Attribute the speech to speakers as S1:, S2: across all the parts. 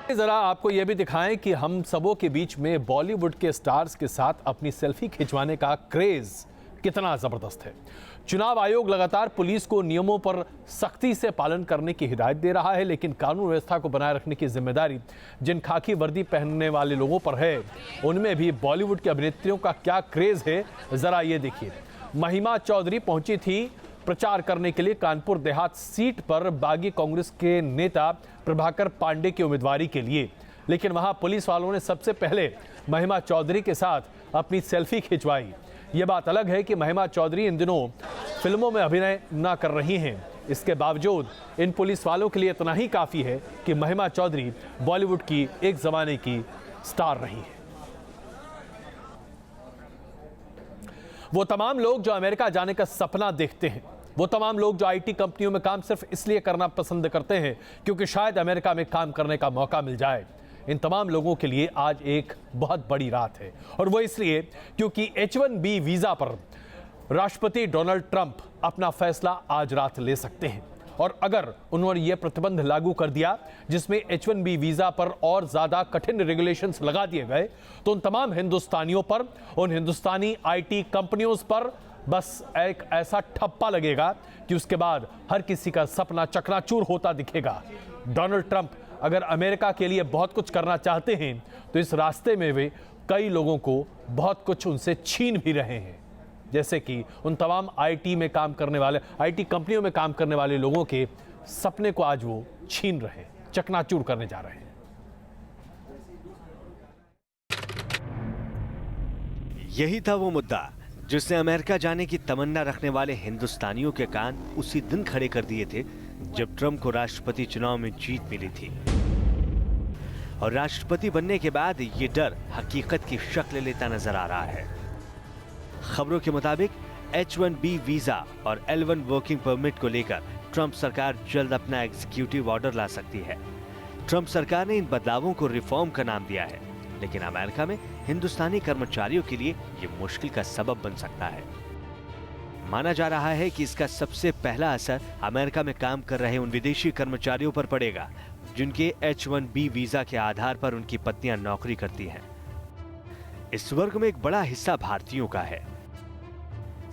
S1: जरा आपको यह भी दिखाएं कि हम सबों के बीच में बॉलीवुड के स्टार्स के साथ अपनी सेल्फी खिंचवाने का क्रेज कितना जबरदस्त है। चुनाव आयोग लगातार पुलिस को नियमों पर सख्ती से पालन करने की हिदायत दे रहा है, लेकिन कानून व्यवस्था को बनाए रखने की जिम्मेदारी जिन खाकी वर्दी पहनने वाले लोगों पर है, उनमें भी बॉलीवुड की अभिनेत्रियों का क्या क्रेज है, जरा ये देखिए। महिमा चौधरी पहुंची थी प्रचार करने के लिए कानपुर देहात सीट पर बागी कांग्रेस के नेता प्रभाकर पांडे की उम्मीदवारी के लिए, लेकिन वहां पुलिस वालों ने सबसे पहले महिमा चौधरी के साथ अपनी सेल्फी खिंचवाई। ये बात अलग है कि महिमा चौधरी इन दिनों फिल्मों में अभिनय न कर रही हैं। इसके बावजूद इन पुलिस वालों के लिए इतना ही काफी है कि महिमा चौधरी बॉलीवुड की एक जमाने की स्टार रही है। वो तमाम लोग जो अमेरिका जाने का सपना देखते हैं, वो तमाम लोग जो आईटी कंपनियों में काम सिर्फ इसलिए करना पसंद करते हैं क्योंकि शायद अमेरिका में काम करने का मौका मिल जाए, इन तमाम लोगों के लिए आज एक बहुत बड़ी रात है। और वो इसलिए क्योंकि H1B वीजा पर राष्ट्रपति डोनाल्ड ट्रंप अपना फैसला आज रात ले सकते हैं। और अगर उन्होंने ये प्रतिबंध लागू कर दिया जिसमें H1B वीजा पर और ज्यादा कठिन रेगुलेशंस लगा दिए गए, तो उन तमाम हिंदुस्तानियों पर, उन हिंदुस्तानी आईटी कंपनियों पर बस एक ऐसा ठप्पा लगेगा कि उसके बाद हर किसी का सपना चकनाचूर होता दिखेगा। डोनाल्ड ट्रंप अगर अमेरिका के लिए बहुत कुछ करना चाहते हैं तो इस रास्ते में वे कई लोगों को बहुत कुछ उनसे छीन भी रहे हैं, जैसे कि उन तमाम आईटी में काम करने वाले, आईटी कंपनियों में काम करने वाले लोगों के सपने को आज वो छीन रहे हैं, चकनाचूर करने जा रहे हैं।
S2: यही था वो मुद्दा जिसने अमेरिका जाने की तमन्ना रखने वाले हिंदुस्तानियों के कान उसी दिन खड़े कर दिए थे जब ट्रंप को राष्ट्रपति चुनाव में जीत मिली थी। और राष्ट्रपति बनने के बाद ये डर हकीकत की शक्ल लेता नजर आ रहा है। खबरों के मुताबिक H1B वीजा और L1 वर्किंग परमिट को लेकर ट्रंप सरकार जल्द अपना एग्जीक्यूटिव ऑर्डर ला सकती है। ट्रंप सरकार ने इन बदलावों को रिफॉर्म का नाम दिया है, लेकिन अमेरिका में हिंदुस्तानी कर्मचारियों के लिए ये मुश्किल का सबब बन सकता है। माना जा रहा है कि इसका सबसे पहला असर अमेरिका में काम कर रहे उन विदेशी कर्मचारियों पर पड़ेगा जिनके H1B वीजा के आधार पर उनकी पत्नियां नौकरी करती हैं। इस वर्ग में एक बड़ा हिस्सा भारतीयों का है।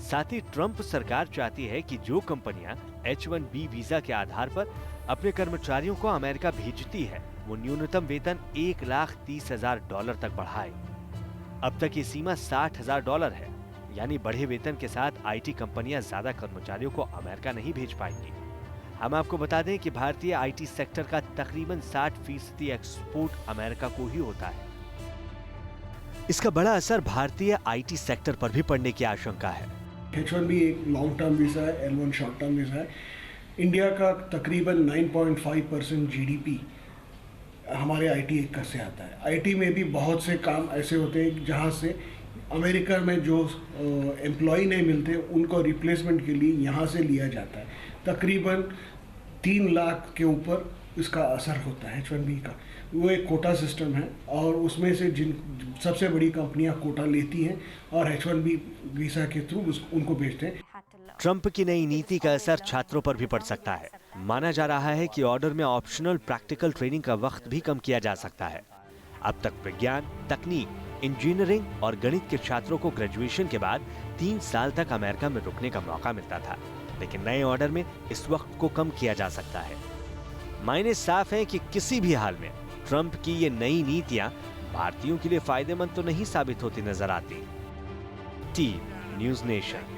S2: साथ ही ट्रंप सरकार चाहती है कि जो कंपनियां H1B वीजा के आधार पर अपने कर्मचारियों को अमेरिका भेजती है, वो न्यूनतम वेतन $1,30,000 तक बढ़ाए। अब तक ये सीमा $60,000 है, यानी बढ़े वेतन के साथ आईटी कंपनियां ज्यादा कर्मचारियों को अमेरिका नहीं भेज पाएंगी। हम आपको बता दें कि भारतीय आईटी सेक्टर का तकरीबन 60% एक्सपोर्ट अमेरिका को ही होता है। इसका बड़ा असर भारतीय आईटी सेक्टर पर भी पड़ने की आशंका है।
S3: H1B एक लॉन्ग टर्म वीजा है, L1 शॉर्ट टर्म वीजा है। इंडिया का तकरीबन 9.5% जीडीपी हमारे आईटी एक्टर से आता है। आईटी में भी बहुत से काम ऐसे होते हैं जहाँ से अमेरिका में जो एम्प्लॉय नहीं मिलते उनको रिप्लेसमेंट के लिए यहाँ से लिया जाता है। तकरीबन 3 लाख के ऊपर इसका असर होता है H1B का। वो एक कोटा सिस्टम है और उसमें से जिन सबसे बड़ी कंपनियां कोटा लेती हैं और H1B वीज़ा के थ्रू उनको भेजते हैं।
S2: ट्रंप की नई नीति का असर छात्रों पर भी पड़ सकता है। माना जा रहा है कि ऑर्डर में ऑप्शनल प्रैक्टिकल ट्रेनिंग का वक्त भी कम किया जा सकता है। अब तक विज्ञान, तकनीक, इंजीनियरिंग और गणित के छात्रों को ग्रेजुएशन के बाद 3 साल तक अमेरिका में रुकने का मौका मिलता था, लेकिन नए ऑर्डर में इस वक्त को कम किया जा सकता है। मायने साफ है कि किसी भी हाल में ट्रंप की ये नई नीतियां भारतीयों के लिए फायदेमंद तो नहीं साबित होती नजर आती। Team news nation.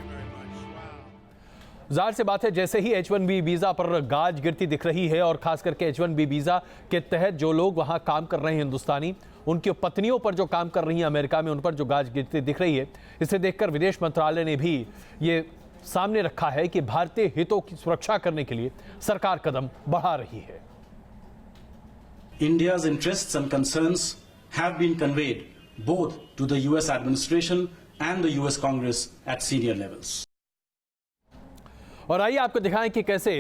S1: जाहिर सी बात है, जैसे ही H1B वीजा पर गाज गिरती दिख रही है और खास करके H1B वीजा के तहत जो लोग वहां काम कर रहे हैं हिंदुस्तानी, उनकी पत्नियों पर जो काम कर रही हैं अमेरिका में, उन पर जो गाज गिरती दिख रही है, इसे देखकर विदेश मंत्रालय ने भी ये सामने रखा है कि भारतीय हितों की सुरक्षा करने के लिए सरकार कदम बढ़ा रही है।
S4: India's interests and concerns have been conveyed both to the US administration and the US Congress at senior levels.
S1: और आइए आपको दिखाएं कि कैसे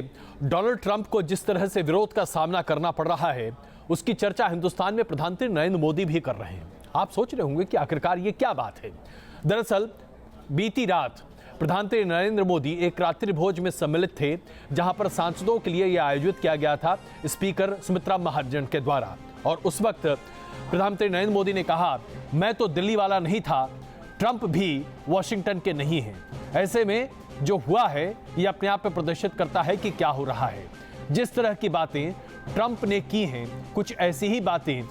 S1: डोनाल्ड ट्रंप को जिस तरह से विरोध का सामना करना पड़ रहा है, उसकी चर्चा हिंदुस्तान में प्रधानमंत्री नरेंद्र मोदी भी कर रहे हैं। आप सोच रहे होंगे कि आखिरकार ये क्या बात है। दरअसल बीती रात प्रधानमंत्री नरेंद्र मोदी एक रात्रि भोज में सम्मिलित थे, जहां पर सांसदों के लिए यह आयोजित किया गया था स्पीकर सुमित्रा महाजन के द्वारा। और उस वक्त प्रधानमंत्री नरेंद्र मोदी ने कहा, मैं तो दिल्ली वाला नहीं था, ट्रंप भी वॉशिंगटन के नहीं हैं। ऐसे में जो हुआ है ये अपने आप में प्रदर्शित करता है कि क्या हो रहा है। जिस तरह की बातें ट्रंप ने की हैं, कुछ ऐसी ही बातें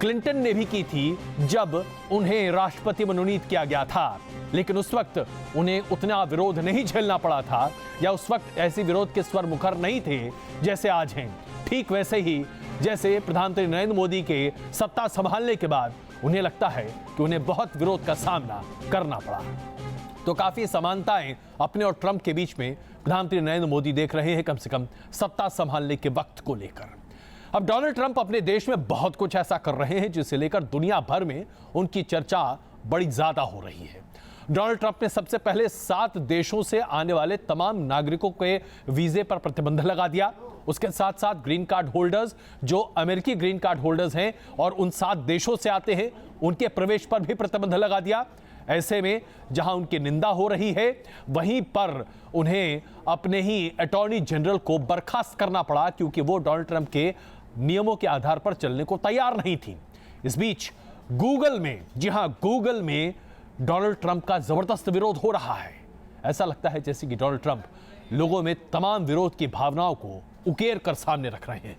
S1: क्लिंटन ने भी की थी जब उन्हें राष्ट्रपति मनोनीत किया गया था, लेकिन उस वक्त उन्हें उतना विरोध नहीं झेलना पड़ा था, या उस वक्त ऐसी विरोध के स्वर मुखर नहीं थे जैसे आज हैं। ठीक वैसे ही जैसे प्रधानमंत्री नरेंद्र मोदी के सत्ता संभालने के बाद उन्हें लगता है कि उन्हें बहुत विरोध का सामना करना पड़ा। तो काफी समानताएं अपने और ट्रंप के बीच में प्रधानमंत्री नरेंद्र मोदी देख रहे हैं, कम से कम सत्ता संभालने के वक्त को लेकर। अब डोनाल्ड ट्रंप अपने देश में बहुत कुछ ऐसा कर रहे हैं जिसे लेकर दुनिया भर में उनकी चर्चा बड़ी ज्यादा हो रही है। डोनाल्ड ट्रंप ने सबसे पहले 7 देशों से आने वाले तमाम नागरिकों के वीजे पर प्रतिबंध लगा दिया। उसके साथ साथ ग्रीन कार्ड होल्डर्स, जो अमेरिकी ग्रीन कार्ड होल्डर्स हैं और उन 7 देशों से आते हैं, उनके प्रवेश पर भी प्रतिबंध लगा दिया। ऐसे में जहां उनकी निंदा हो रही है, वहीं पर उन्हें अपने ही अटॉर्नी जनरल को बर्खास्त करना पड़ा, क्योंकि वो डोनाल्ड ट्रंप के नियमों के आधार पर चलने को तैयार नहीं थी। इस बीच गूगल में, जी हां, गूगल में डोनाल्ड ट्रंप का जबरदस्त विरोध हो रहा है। ऐसा लगता है जैसे कि डोनाल्ड ट्रंप लोगों में तमाम विरोध की भावनाओं को उकेर कर सामने रख रहे हैं।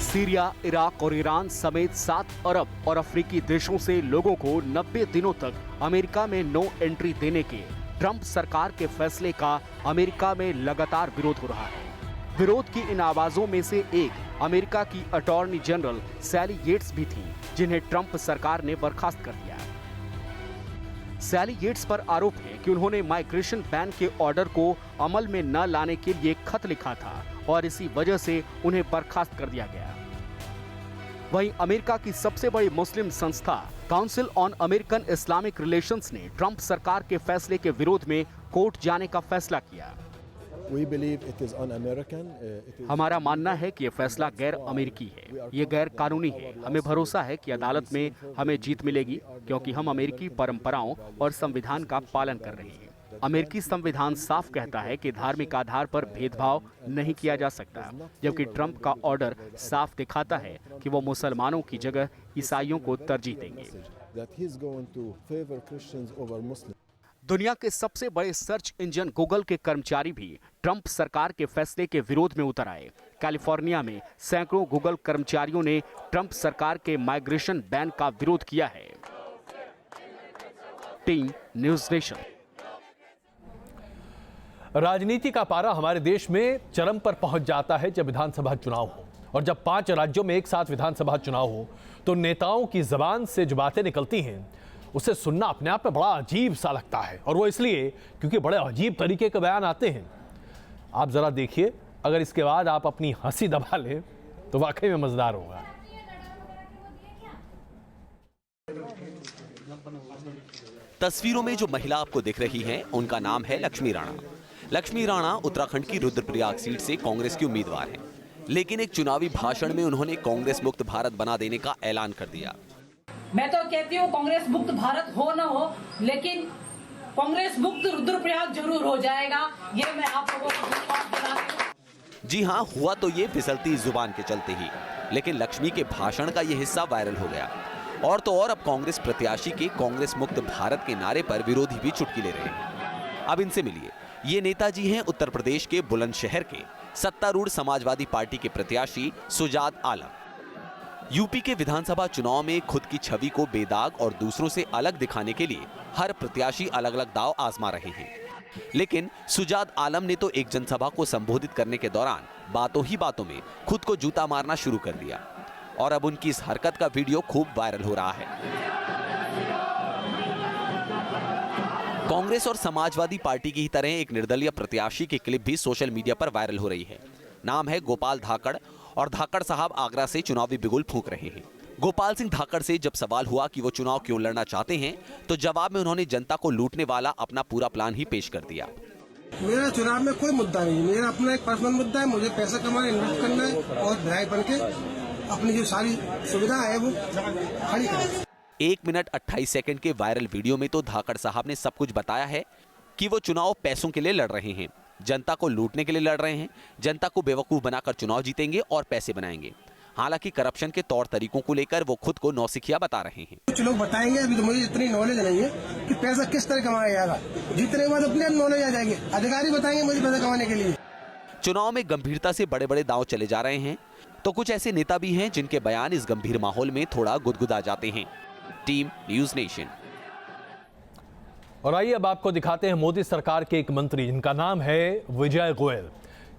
S5: सीरिया, इराक और ईरान समेत 7 अरब और अफ्रीकी देशों से लोगों को 90 दिनों तक अमेरिका में नो एंट्री देने के ट्रंप सरकार के फैसले का अमेरिका में लगातार विरोध हो रहा है। विरोध की इन आवाजों में से एक अमेरिका की अटॉर्नी जनरल सैली येट्स भी थी, जिन्हें ट्रंप सरकार ने बर्खास्त कर दिया। सैली येट्स पर आरोप है कि उन्होंने माइग्रेशन बैन के ऑर्डर को अमल में न लाने के लिए खत लिखा था और इसी वजह से उन्हें बर्खास्त कर दिया गया। वहीं अमेरिका की सबसे बड़ी मुस्लिम संस्था council on American Islamic relations ने ट्रंप सरकार के फैसले के विरोध में कोर्ट जाने का फैसला किया। हमारा मानना है कि यह फैसला गैर अमेरिकी है, ये गैर कानूनी है। हमें भरोसा है कि अदालत में हमें जीत मिलेगी, क्योंकि हम अमेरिकी परंपराओं और संविधान का पालन कर रहे हैं। अमेरिकी संविधान साफ कहता है कि धार्मिक आधार पर भेदभाव नहीं किया जा सकता, जबकि ट्रंप का ऑर्डर साफ दिखाता है कि वो मुसलमानों की जगह ईसाइयों को तरजीह देंगे। दुनिया के सबसे बड़े सर्च इंजन गूगल के कर्मचारी भी ट्रंप सरकार के फैसले के विरोध में उतर आए। कैलिफोर्निया में सैकड़ों गूगल कर्मचारियों ने ट्रंप सरकार के माइग्रेशन बैन का विरोध किया है। Team news nation.
S1: राजनीति का पारा हमारे देश में चरम पर पहुंच जाता है जब विधानसभा चुनाव हो, और जब 5 राज्यों में एक साथ विधानसभा चुनाव हो तो नेताओं की जबान से जो बातें निकलती हैं उसे सुनना अपने आप में बड़ा अजीब सा लगता है, और वो इसलिए क्योंकि बड़े अजीब तरीके के बयान आते हैं। आप जरा देखिए, अगर इसके बाद आप अपनी हंसी दबा लें तो वाकई में मजेदार होगा।
S6: तस्वीरों में जो महिला आपको दिख रही है उनका नाम है लक्ष्मी राणा। लक्ष्मी राणा उत्तराखंड की रुद्रप्रयाग सीट से कांग्रेस की उम्मीदवार हैं, लेकिन एक चुनावी भाषण में उन्होंने कांग्रेस मुक्त भारत बना देने का ऐलान कर दिया।
S7: मैं तो कहती हूँ कांग्रेस मुक्त भारत हो न हो, लेकिन कांग्रेस मुक्त रुद्रप्रयाग जरूर हो जाएगा, ये मैं आप लोगों को विश्वास दिलाती हूँ।
S6: जी हाँ, हुआ तो ये फिसलती जुबान के चलते ही, लेकिन लक्ष्मी के भाषण का ये हिस्सा वायरल हो गया। और तो और अब कांग्रेस प्रत्याशी के कांग्रेस मुक्त भारत के नारे पर विरोधी भी चुटकी ले रहे हैं। अब इनसे मिलिए, ये नेताजी हैं उत्तर प्रदेश के बुलंदशहर के सत्तारूढ़ समाजवादी पार्टी के प्रत्याशी सुजात आलम। यूपी के विधानसभा चुनाव में खुद की छवि को बेदाग और दूसरों से अलग दिखाने के लिए हर प्रत्याशी अलग अलग दांव आजमा रहे हैं, लेकिन सुजात आलम ने तो एक जनसभा को संबोधित करने के दौरान बातों ही बातों में खुद को जूता मारना शुरू कर दिया, और अब उनकी इस हरकत का वीडियो खूब वायरल हो रहा है। कांग्रेस और समाजवादी पार्टी की ही तरह एक निर्दलीय प्रत्याशी की क्लिप भी सोशल मीडिया पर वायरल हो रही है। नाम है गोपाल धाकड़, और धाकड़ साहब आगरा से चुनावी बिगुल फूंक रहे हैं। गोपाल सिंह धाकड़ से जब सवाल हुआ कि वो चुनाव क्यों लड़ना चाहते हैं, तो जवाब में उन्होंने जनता को लूटने वाला अपना पूरा प्लान ही पेश कर दिया।
S8: मेरा चुनाव में कोई मुद्दा नहीं, मेरा अपना एक पर्सनल मुद्दा है। मुझे पैसा कमाना, इन्वेस्ट करना है और विधायक बन के अपनी जो सारी सुविधा है वो खड़ी करना।
S6: 1 मिनट 28 सेकंड के वायरल वीडियो में तो धाकड़ साहब ने सब कुछ बताया है कि वो चुनाव पैसों के लिए लड़ रहे हैं, जनता को लूटने के लिए लड़ रहे हैं, जनता को बेवकूफ बनाकर चुनाव जीतेंगे और पैसे बनाएंगे। हालांकि करप्शन के तौर तरीकों को लेकर वो खुद को नौसिखिया बता रहे हैं।
S8: कुछ लोग बताएंगे, अभी तो मुझे इतनी नॉलेज नहीं है कि पैसा किस तरह कमाया जाएगा। जीतने के बाद अपने आप नॉलेज आ जाएगी, अधिकारी बताएंगे मुझे पैसा कमाने के लिए।
S6: चुनाव में गंभीरता से बड़े बड़े दांव चले जा रहे हैं, तो कुछ ऐसे नेता भी हैं जिनके बयान इस गंभीर माहौल में थोड़ा गुदगुदा जाते हैं। Team news nation.
S1: और आइए अब आपको दिखाते हैं मोदी सरकार के एक मंत्री जिनका नाम है विजय गोयल।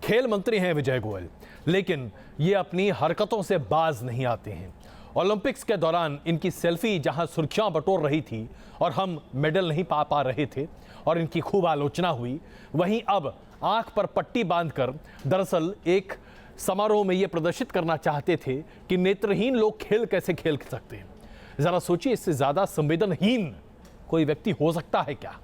S1: खेल मंत्री हैं विजय गोयल, लेकिन ये अपनी हरकतों से बाज नहीं आते हैं। ओलंपिक्स के दौरान इनकी सेल्फी जहां सुर्खियां बटोर रही थी और हम मेडल नहीं पा रहे थे और इनकी खूब आलोचना हुई, वहीं अब आंख पर पट्टी बांधकर दरअसल एक समारोह में ये प्रदर्शित करना चाहते थे कि नेत्रहीन लोग खेल कैसे खेल सकते हैं। जरा सोचिए, इससे ज्यादा संवेदनहीन कोई व्यक्ति हो सकता है क्या?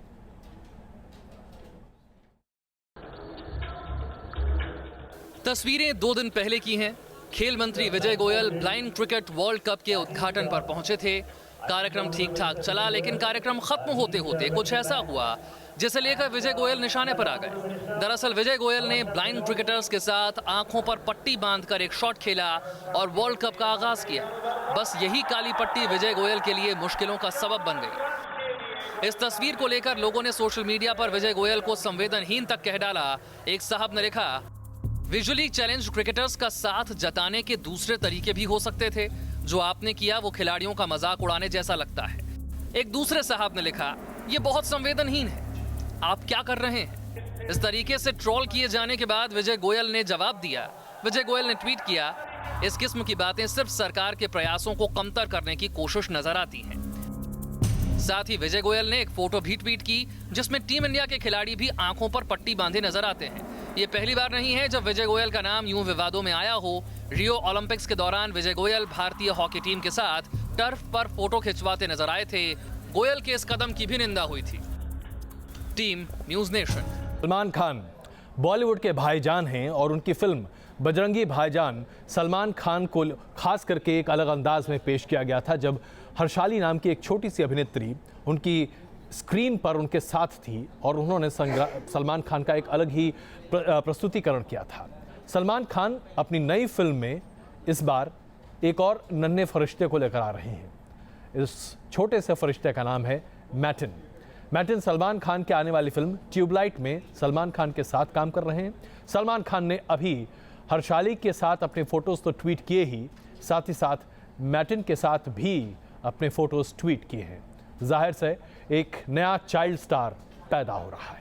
S9: तस्वीरें 2 दिन पहले की हैं। खेल मंत्री Vijay Goel blind cricket world cup के उद्घाटन पर पहुंचे थे। कार्यक्रम ठीक ठाक चला, लेकिन कार्यक्रम खत्म होते होते कुछ ऐसा हुआ जिसे लेकर विजय गोयल निशाने पर आ गए। दरअसल विजय गोयल ने ब्लाइंड क्रिकेटर्स के साथ आंखों पर पट्टी बांधकर एक शॉट खेला और वर्ल्ड कप का आगाज किया। बस यही काली पट्टी विजय गोयल के लिए मुश्किलों का सबब बन गई। इस तस्वीर को लेकर लोगों ने सोशल मीडिया पर विजय गोयल को संवेदनहीन तक कह डाला। एक साहब ने लिखा, विजुअली चैलेंज क्रिकेटर्स का साथ जताने के दूसरे तरीके भी हो सकते थे। जो आपने किया वो खिलाड़ियों का मजाक उड़ाने जैसा लगता है। एक दूसरे साहब ने लिखा, ये बहुत संवेदनहीन है, आप क्या कर रहे हैं? इस तरीके से ट्रोल किए जाने के बाद विजय गोयल ने जवाब दिया। विजय गोयल ने ट्वीट किया, इस किस्म की बातें सिर्फ सरकार के प्रयासों को कमतर करने की कोशिश नजर आती हैं। साथ ही विजय गोयल ने एक फोटो भी ट्वीट की जिसमें टीम इंडिया के खिलाड़ी भी आंखों पर पट्टी बांधे नजर आते हैं। ये पहली बार नहीं है जब विजय गोयल का नाम यूं विवादों में आया हो। रियो ओलंपिक्स के दौरान विजय गोयल भारतीय हॉकी टीम के साथ टर्फ पर फोटो खिंचवाते नजर आए थे। गोयल के इस कदम की भी निंदा हुई थी। Team news nation.
S1: Salman Khan Bollywood के भाईजान हैं और उनकी फिल्म बजरंगी भाईजान सलमान खान को खास करके एक अलग अंदाज में पेश किया गया था, जब हर्षाली नाम की एक छोटी सी अभिनेत्री उनकी स्क्रीन पर उनके साथ थी और उन्होंने सलमान खान का एक अलग ही प्रस्तुतिकरण किया था। सलमान खान अपनी नई फिल्म में इस बार एक और नन्हे फरिश्ते को लेकर आ रहे हैं। इस छोटे से फरिश्ते का नाम है मैटिन। मैटिन सलमान खान के आने वाली फिल्म ट्यूबलाइट में सलमान खान के साथ काम कर रहे हैं। सलमान खान ने अभी हर्षाली के साथ अपने फोटोज तो ट्वीट किए ही, साथ ही साथ मैटिन के साथ भी अपने फोटोज ट्वीट किए हैं। जाहिर से एक नया चाइल्ड स्टार पैदा हो रहा है।